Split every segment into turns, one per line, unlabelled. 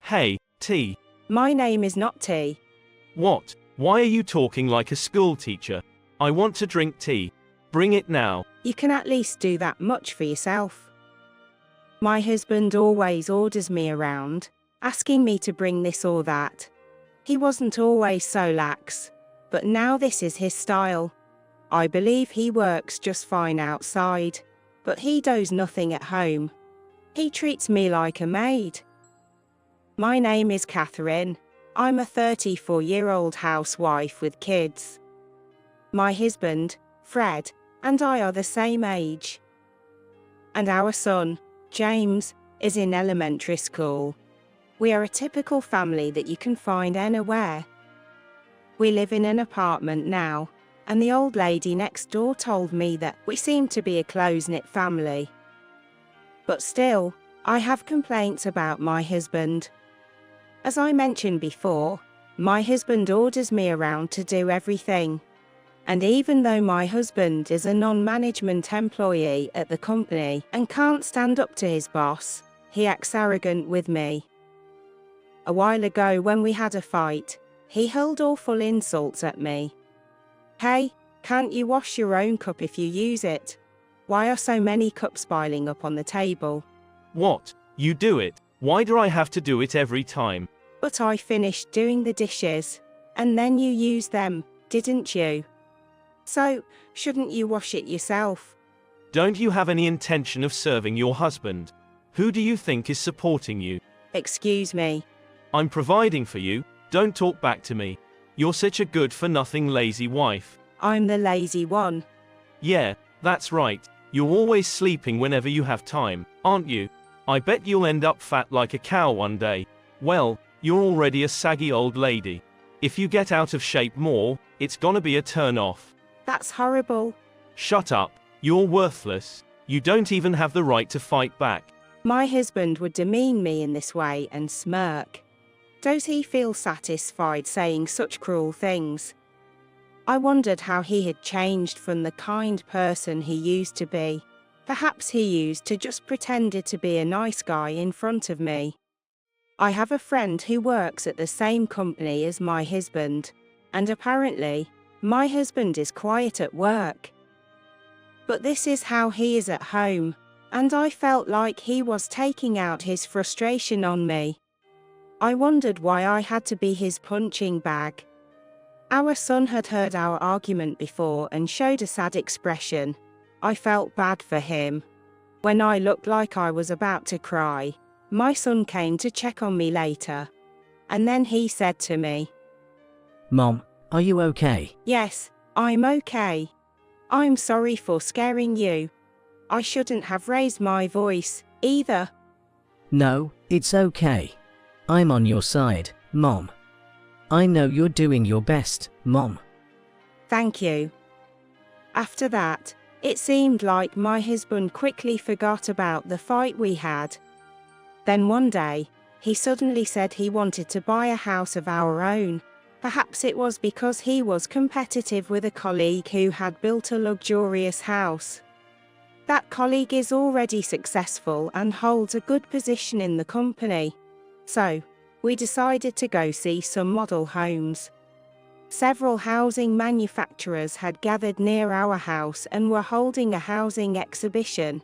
Hey, T.
My name is not T.
What? Why are you talking like a school teacher? I want to drink tea. Bring it now.
You can at least do that much for yourself. My husband always orders me around, asking me to bring this or that. He wasn't always so lax, but now this is his style. I believe he works just fine outside, but he does nothing at home. He treats me like a maid. My name is Catherine. I'm a 34-year-old housewife with kids. My husband, Fred, and I are the same age. And our son, James, is in elementary school. We are a typical family that you can find anywhere. We live in an apartment now, and the old lady next door told me that we seem to be a close-knit family. But still, I have complaints about my husband. As I mentioned before, my husband orders me around to do everything. And even though my husband is a non-management employee at the company and can't stand up to his boss, he acts arrogant with me. A while ago when we had a fight, he hurled awful insults at me. Hey, can't you wash your own cup if you use it? Why are so many cups piling up on the table?
What? You do it? Why do I have to do it every time?
But I finished doing the dishes, and then you used them, didn't you? So, shouldn't you wash it yourself?
Don't you have any intention of serving your husband? Who do you think is supporting you?
Excuse me.
I'm providing for you, don't talk back to me. You're such a good-for-nothing lazy wife.
I'm the lazy one.
Yeah, that's right. You're always sleeping whenever you have time, aren't you? I bet you'll end up fat like a cow one day. Well, you're already a saggy old lady. If you get out of shape more, it's gonna be a turn-off.
That's horrible.
Shut up. You're worthless. You don't even have the right to fight back.
My husband would demean me in this way and smirk. Does he feel satisfied saying such cruel things? I wondered how he had changed from the kind person he used to be. Perhaps he used to just pretended to be a nice guy in front of me. I have a friend who works at the same company as my husband, and apparently, my husband is quiet at work. But this is how he is at home, and I felt like he was taking out his frustration on me. I wondered why I had to be his punching bag. Our son had heard our argument before and showed a sad expression. I felt bad for him. When I looked like I was about to cry, my son came to check on me later. And then he said to me,
Mom, are you okay?
Yes, I'm okay. I'm sorry for scaring you. I shouldn't have raised my voice, either.
No, it's okay. I'm on your side, Mom. I know you're doing your best, Mom.
Thank you. After that, it seemed like my husband quickly forgot about the fight we had. Then one day, he suddenly said he wanted to buy a house of our own. Perhaps it was because he was competitive with a colleague who had built a luxurious house. That colleague is already successful and holds a good position in the company. So, we decided to go see some model homes. Several housing manufacturers had gathered near our house and were holding a housing exhibition.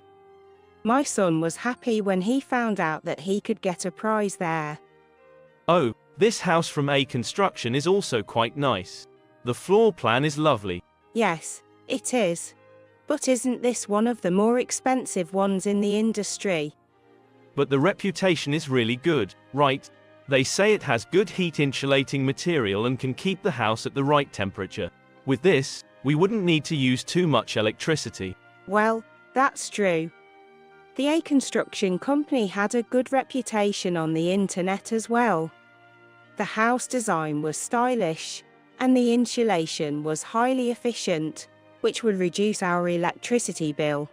My son was happy when he found out that he could get a prize there.
Oh, this house from A Construction is also quite nice. The floor plan is lovely.
Yes, it is. But isn't this one of the more expensive ones in the industry?
But the reputation is really good, right? They say it has good heat insulating material and can keep the house at the right temperature. With this, we wouldn't need to use too much electricity.
Well, that's true. The A Construction company had a good reputation on the internet as well. The house design was stylish, and the insulation was highly efficient, which would reduce our electricity bill.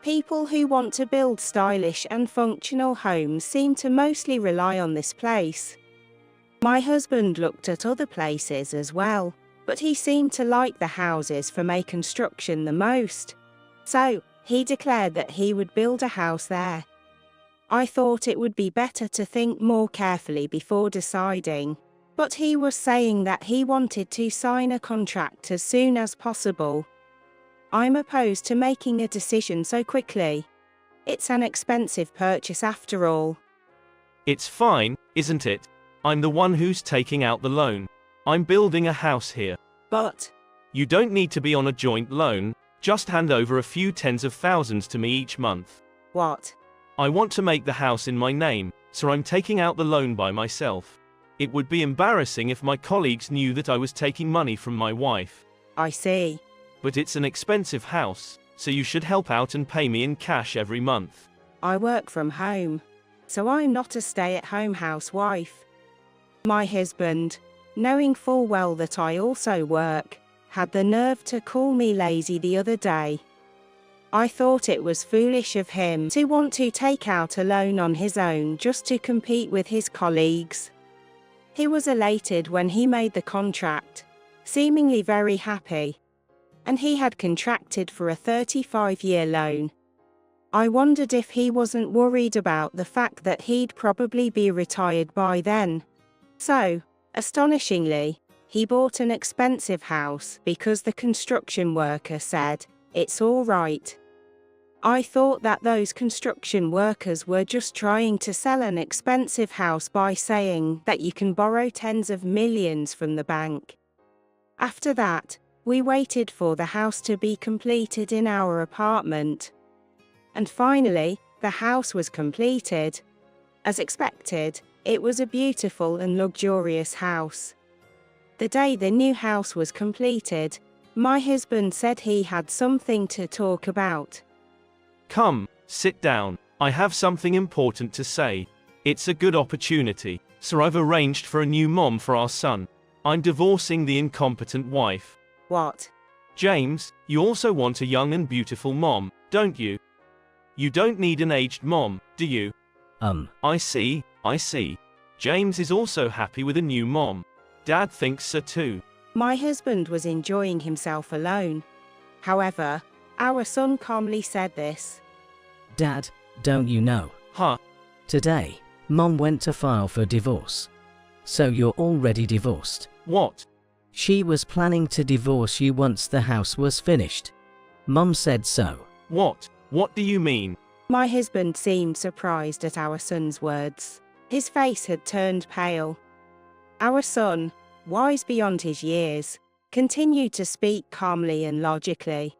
People who want to build stylish and functional homes seem to mostly rely on this place. My husband looked at other places as well, but he seemed to like the houses from A Construction the most. So, he declared that he would build a house there. I thought it would be better to think more carefully before deciding, but he was saying that he wanted to sign a contract as soon as possible. I'm opposed to making a decision so quickly. It's an expensive purchase after all.
It's fine, isn't it? I'm the one who's taking out the loan. I'm building a house here.
But
You don't need to be on a joint loan, just hand over a few tens of thousands to me each month.
what?
I want to make the house in my name, so I'm taking out the loan by myself. It would be embarrassing if my colleagues knew that I was taking money from my wife.
I see.
But it's an expensive house, so you should help out and pay me in cash every month.
I work from home, so I'm not a stay-at-home housewife. My husband, knowing full well that I also work, had the nerve to call me lazy the other day. I thought it was foolish of him to want to take out a loan on his own just to compete with his colleagues. He was elated when he made the contract, seemingly very happy, and he had contracted for a 35-year loan. I wondered if he wasn't worried about the fact that he'd probably be retired by then. So, astonishingly, he bought an expensive house because the construction worker said, "It's all right." I thought that those construction workers were just trying to sell an expensive house by saying that you can borrow tens of millions from the bank. After that, we waited for the house to be completed in our apartment. And finally, the house was completed. As expected, it was a beautiful and luxurious house. The day the new house was completed, my husband said he had something to talk about.
Come, sit down. I have something important to say. It's a good opportunity, so I've arranged for a new mom for our son. I'm divorcing the incompetent wife.
What?
James, you also want a young and beautiful mom, don't you? You don't need an aged mom, do you? I see. James is also happy with a new mom. Dad thinks so too.
My husband was enjoying himself alone. However, our son calmly said this.
Dad, don't you know?
Huh?
Today, Mom went to file for divorce. So you're already divorced.
What?
She was planning to divorce you once the house was finished. Mom said so.
What? What do you mean?
My husband seemed surprised at our son's words. His face had turned pale. Our son, wise beyond his years, continued to speak calmly and logically.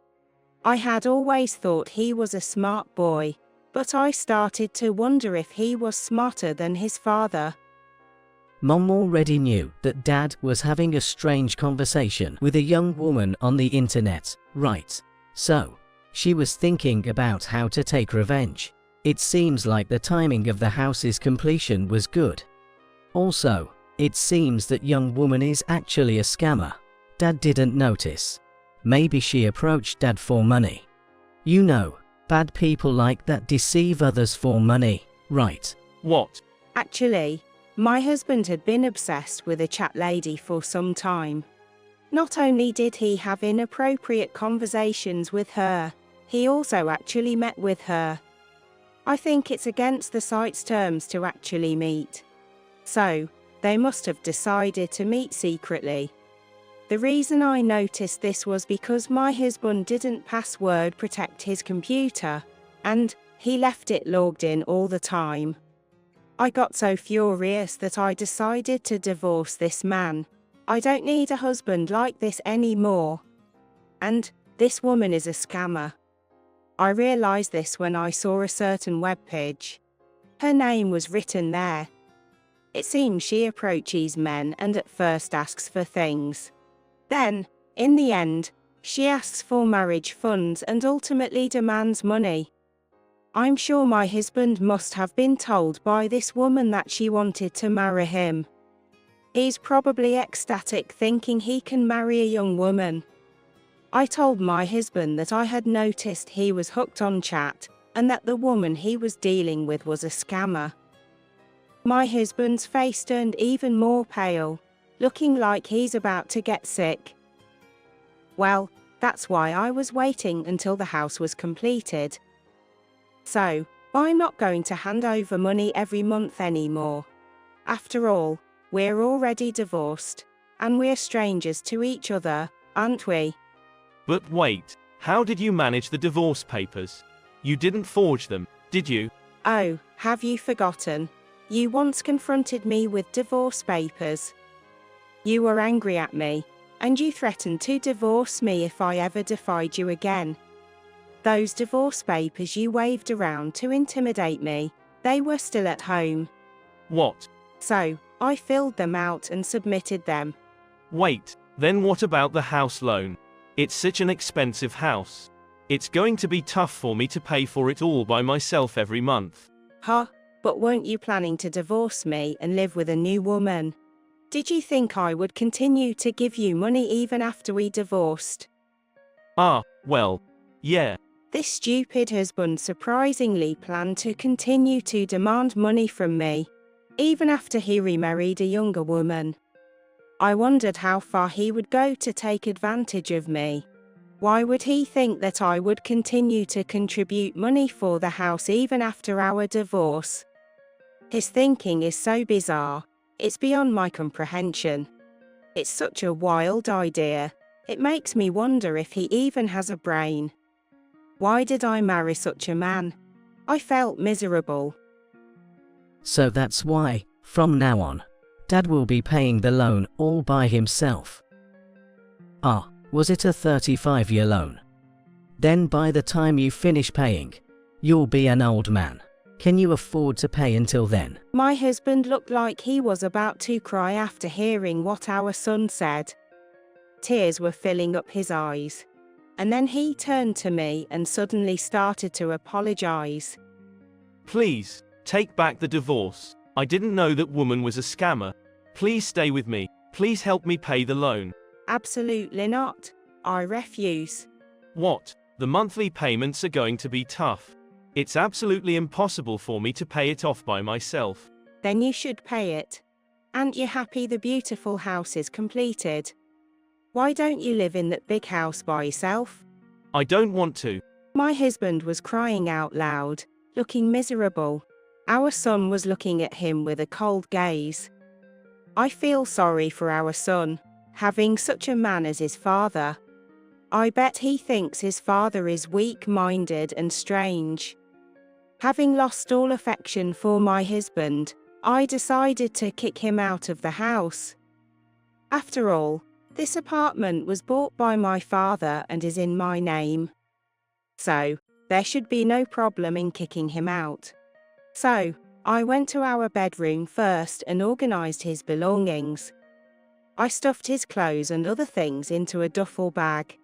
I had always thought he was a smart boy, but I started to wonder if he was smarter than his father.
Mom already knew that Dad was having a strange conversation with a young woman on the internet, right? So, she was thinking about how to take revenge. It seems like the timing of the house's completion was good. Also, it seems that young woman is actually a scammer. Dad didn't notice. Maybe she approached Dad for money. You know, bad people like that deceive others for money, right?
What?
Actually, my husband had been obsessed with a chat lady for some time. Not only did he have inappropriate conversations with her, he also actually met with her. I think it's against the site's terms to actually meet. So, they must have decided to meet secretly. The reason I noticed this was because my husband didn't password protect his computer, and he left it logged in all the time. I got so furious that I decided to divorce this man. I don't need a husband like this anymore. And this woman is a scammer. I realized this when I saw a certain webpage. Her name was written there. It seems she approaches men and at first asks for things. Then, in the end, she asks for marriage funds and ultimately demands money. I'm sure my husband must have been told by this woman that she wanted to marry him. He's probably ecstatic thinking he can marry a young woman. I told my husband that I had noticed he was hooked on chat and that the woman he was dealing with was a scammer. My husband's face turned even more pale, looking like he's about to get sick. Well, that's why I was waiting until the house was completed. So, I'm not going to hand over money every month anymore. After all, we're already divorced, and we're strangers to each other, aren't we?
But wait, how did you manage the divorce papers? You didn't forge them, did you?
Oh, have you forgotten? You once confronted me with divorce papers. You were angry at me, and you threatened to divorce me if I ever defied you again. Those divorce papers you waved around to intimidate me, they were still at home.
What?
So, I filled them out and submitted them.
Wait, then what about the house loan? It's such an expensive house. It's going to be tough for me to pay for it all by myself every month.
Huh? But weren't you planning to divorce me and live with a new woman? Did you think I would continue to give you money even after we divorced?
Ah, well, yeah.
This stupid husband surprisingly planned to continue to demand money from me, even after he remarried a younger woman. I wondered how far he would go to take advantage of me. Why would he think that I would continue to contribute money for the house even after our divorce? His thinking is so bizarre, it's beyond my comprehension. It's such a wild idea. It makes me wonder if he even has a brain. Why did I marry such a man? I felt miserable.
So that's why, from now on, Dad will be paying the loan all by himself. Ah, was it a 35-year loan? Then by the time you finish paying, you'll be an old man. Can you afford to pay until then?
My husband looked like he was about to cry after hearing what our son said. Tears were filling up his eyes. And then he turned to me and suddenly started to apologize.
Please, take back the divorce. I didn't know that woman was a scammer. Please stay with me. Please help me pay the loan.
Absolutely not. I refuse.
What? The monthly payments are going to be tough. It's absolutely impossible for me to pay it off by myself.
Then you should pay it. Aren't you happy the beautiful house is completed? Why don't you live in that big house by yourself?
I don't want to.
My husband was crying out loud, looking miserable. Our son was looking at him with a cold gaze. I feel sorry for our son, having such a man as his father. I bet he thinks his father is weak-minded and strange. Having lost all affection for my husband, I decided to kick him out of the house. After all, this apartment was bought by my father and is in my name. So, there should be no problem in kicking him out. So, I went to our bedroom first and organized his belongings. I stuffed his clothes and other things into a duffel bag.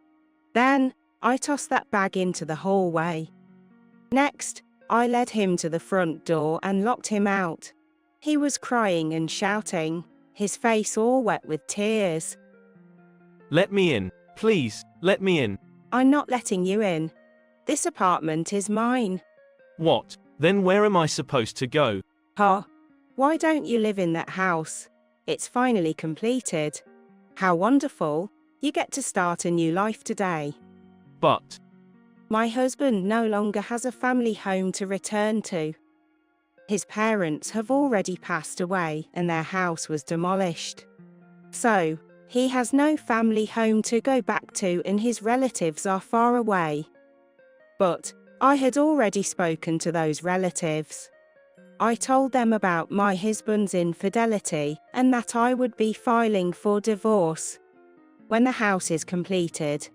Then, I tossed that bag into the hallway. Next, I led him to the front door and locked him out. He was crying and shouting, his face all wet with tears.
Let me in. Please, let me in.
I'm not letting you in. This apartment is mine.
What? Then where am I supposed to go?
Huh? Why don't you live in that house? It's finally completed. How wonderful. You get to start a new life today.
But
My husband no longer has a family home to return to. His parents have already passed away and their house was demolished. So, he has no family home to go back to and his relatives are far away. But I had already spoken to those relatives. I told them about my husband's infidelity and that I would be filing for divorce when the house is completed.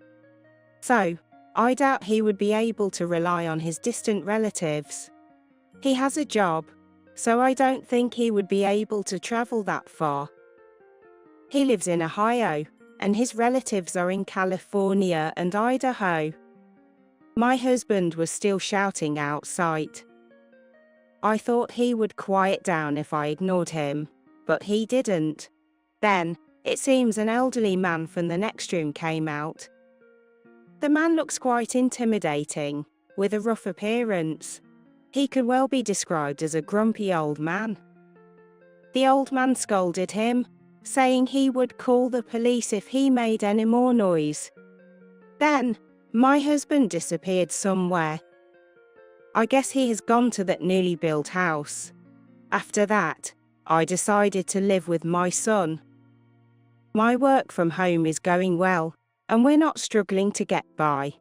So, I doubt he would be able to rely on his distant relatives. He has a job, so I don't think he would be able to travel that far. He lives in Ohio, and his relatives are in California and Idaho. My husband was still shouting outside. I thought he would quiet down if I ignored him, but he didn't. Then, it seems an elderly man from the next room came out. The man looks quite intimidating, with a rough appearance. He could well be described as a grumpy old man. The old man scolded him, saying he would call the police if he made any more noise. Then, my husband disappeared somewhere. I guess he has gone to that newly built house. After that, I decided to live with my son. My work from home is going well, and we're not struggling to get by.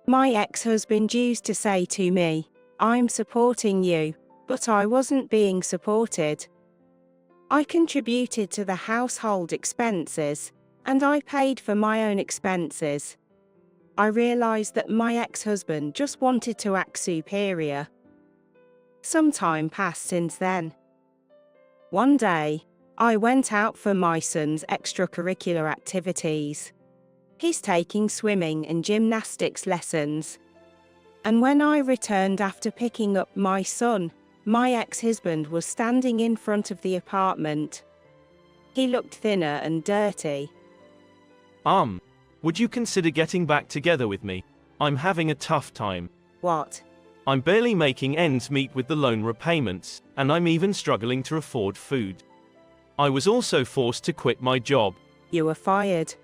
My ex-husband used to say to me, "I'm supporting you," but I wasn't being supported. I contributed to the household expenses, and I paid for my own expenses. I realized that my ex-husband just wanted to act superior. Some time passed since then. One day, I went out for my son's extracurricular activities. He's taking swimming and gymnastics lessons. And when I returned after picking up my son, my ex-husband was standing in front of the apartment. He looked thinner and dirty.
Would you consider getting back together with me? I'm having a tough time.
What?
I'm barely making ends meet with the loan repayments, and I'm even struggling to afford food. I was also forced to quit my job.
You were fired.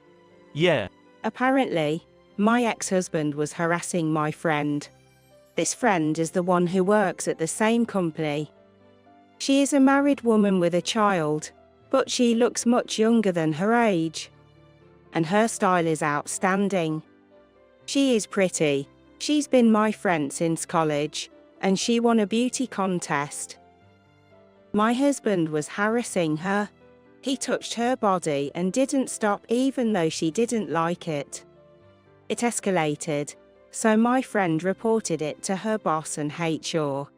Yeah.
Apparently, my ex-husband was harassing my friend. This friend is the one who works at the same company. She is a married woman with a child, but she looks much younger than her age. And her style is outstanding. She is pretty. She's been my friend since college, and she won a beauty contest. My husband was harassing her. He touched her body and didn't stop even though she didn't like it. It escalated, so my friend reported it to her boss and HR.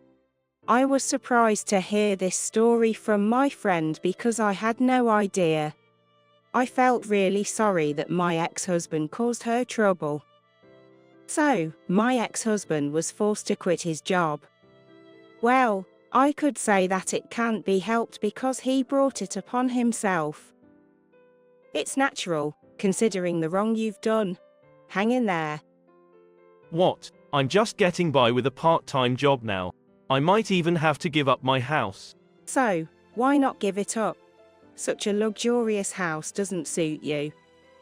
I was surprised to hear this story from my friend because I had no idea. I felt really sorry that my ex-husband caused her trouble. So, my ex-husband was forced to quit his job. Well, I could say that it can't be helped because he brought it upon himself. It's natural, considering the wrong you've done. Hang in there.
What? I'm just getting by with a part-time job now. I might even have to give up my house.
So, why not give it up? Such a luxurious house doesn't suit you.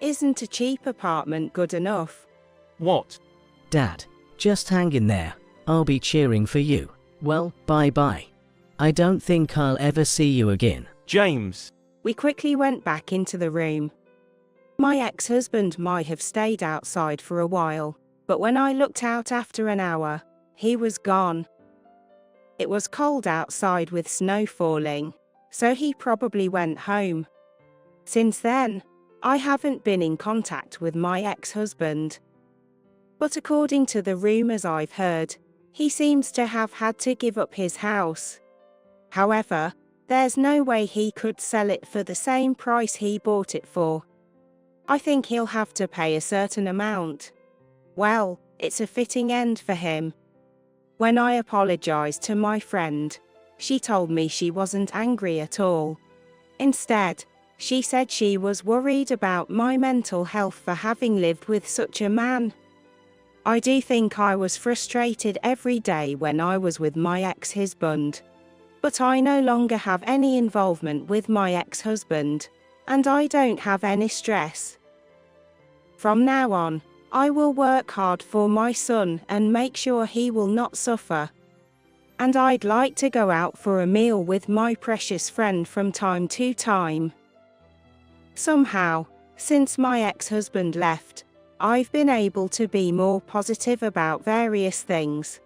Isn't a cheap apartment good enough?
What?
Dad, just hang in there. I'll be cheering for you. Well, bye-bye. I don't think I'll ever see you again.
James.
We quickly went back into the room. My ex-husband might have stayed outside for a while, but when I looked out after an hour, he was gone. It was cold outside with snow falling, so he probably went home. Since then, I haven't been in contact with my ex-husband. But according to the rumors I've heard, he seems to have had to give up his house. However, there's no way he could sell it for the same price he bought it for. I think he'll have to pay a certain amount. Well, it's a fitting end for him. When I apologized to my friend, she told me she wasn't angry at all. Instead, she said she was worried about my mental health for having lived with such a man. I do think I was frustrated every day when I was with my ex-husband. But I no longer have any involvement with my ex-husband, and I don't have any stress. From now on, I will work hard for my son and make sure he will not suffer. And I'd like to go out for a meal with my precious friend from time to time. Somehow, since my ex-husband left, I've been able to be more positive about various things.